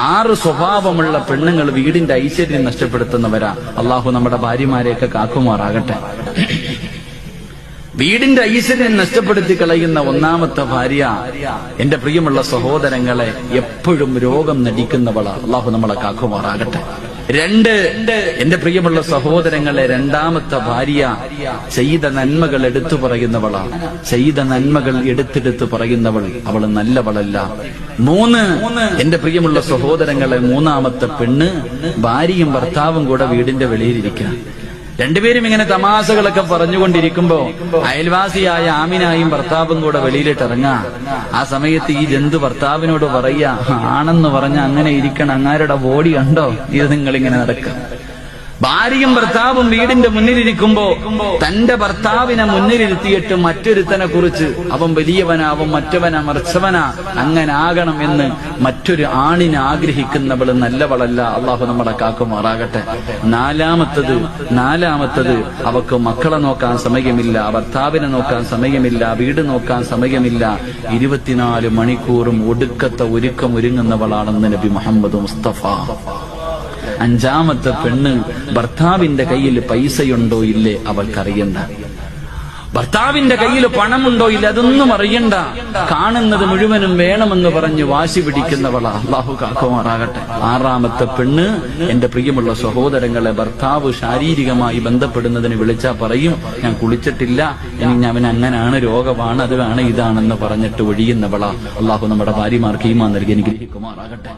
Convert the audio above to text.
6 സ്വഭാവമുള്ള പെണ്ണുങ്ങൾ വീടിന്റെ ഐശ്വര്യം നഷ്ടപ്പെടുത്തുന്നവരാ. അള്ളാഹു നമ്മുടെ ഭാര്യമാരെയൊക്കെ കാക്കുമാറാകട്ടെ. വീടിന്റെ ഐശ്വര്യം നഷ്ടപ്പെടുത്തി കളയുന്ന ഒന്നാമത്തെ ഭാര്യ, എന്റെ പ്രിയമുള്ള സഹോദരങ്ങളെ, എപ്പോഴും രോഗം നടിക്കുന്നവളാ. അള്ളാഹു നമ്മളെ കാക്കുമാറാകട്ടെ. 2, എന്റെ പ്രിയമുള്ള സഹോദരങ്ങളെ, രണ്ടാമത്തെ ഭാര്യ ചെയ്ത നന്മകൾ എടുത്തു പറയുന്നവളാ. ചെയ്ത നന്മകൾ എടുത്തെടുത്ത് പറയുന്നവൾ, അവള് നല്ലവളല്ല. 3, എന്റെ പ്രിയമുള്ള സഹോദരങ്ങളെ, മൂന്നാമത്തെ പെണ്ണ് ഭാര്യയും ഭർത്താവും കൂടെ വീടിന്റെ വെളിയിലിരിക്കുക. രണ്ടുപേരും ഇങ്ങനെ തമാശകളൊക്കെ പറഞ്ഞുകൊണ്ടിരിക്കുമ്പോ അയൽവാസിയായ ആമിനായും ഭർത്താവും കൂടെ വെളിയിലിട്ടിറങ്ങാ. ആ സമയത്ത് ഈ ജന്തു ഭർത്താവിനോട് പറയാ, ആണെന്ന് പറഞ്ഞ അങ്ങനെ ഇരിക്കണം, അങ്ങാരുടെ ബോഡി കണ്ടോ, ഇത് നിങ്ങളിങ്ങനെ നടക്കുക. ഭാര്യയും ഭർത്താവും വീടിന്റെ മുന്നിലിരിക്കുമ്പോ തന്റെ ഭർത്താവിനെ മുന്നിലിരുത്തിയിട്ട് മറ്റൊരുത്തനെ കുറിച്ച് അവൻ വലിയവനാ, അവൻ മറ്റവനാ, മറിച്ചവനാ, അങ്ങനെ ആകണം എന്ന് മറ്റൊരു ആണിനെ ആഗ്രഹിക്കുന്നവള് നല്ലവളല്ല. അള്ളാഹു നമ്മളെ കാക്കുമാറാകട്ടെ. നാലാമത്തത് അവക്ക് മക്കളെ നോക്കാൻ സമയമില്ല, ഭർത്താവിനെ നോക്കാൻ സമയമില്ല, വീട് നോക്കാൻ സമയമില്ല. 24 മണിക്കൂറും ഒടുക്കത്തെ ഒരുങ്ങുന്നവളാണെന്ന് നബി മുഹമ്മദ് മുസ്തഫ. 5ാമത്തെ പെണ്ണ്, ഭർത്താവിന്റെ കയ്യിൽ പൈസയുണ്ടോ ഇല്ലേ അവൾക്കറിയണ്ട. ഭർത്താവിന്റെ കയ്യിൽ പണമുണ്ടോ ഇല്ല അതൊന്നും അറിയണ്ട. കാണുന്നത് മുഴുവനും വേണമെന്ന് പറഞ്ഞ് വാശി പിടിക്കുന്നവളാ. അല്ലാഹു കാക്കുമാറാകട്ടെ. 6ാമത്തെ പെണ്ണ്, എന്റെ പ്രിയമുള്ള സഹോദരങ്ങളെ, ഭർത്താവ് ശാരീരികമായി ബന്ധപ്പെടുന്നതിന് വിളിച്ചാ പറയും, ഞാൻ കുളിച്ചിട്ടില്ല, ഇനി അവൻ അങ്ങനാണ്, രോഗമാണ്, അത് വേണം, ഇതാണെന്ന് പറഞ്ഞിട്ട് ഒഴിയുന്നവളാ. അല്ലാഹു നമ്മുടെ ഭാര്യമാർക്ക് ഈമാൻ നൽകി അനുഗ്രഹിക്കുമാറാകട്ടെ.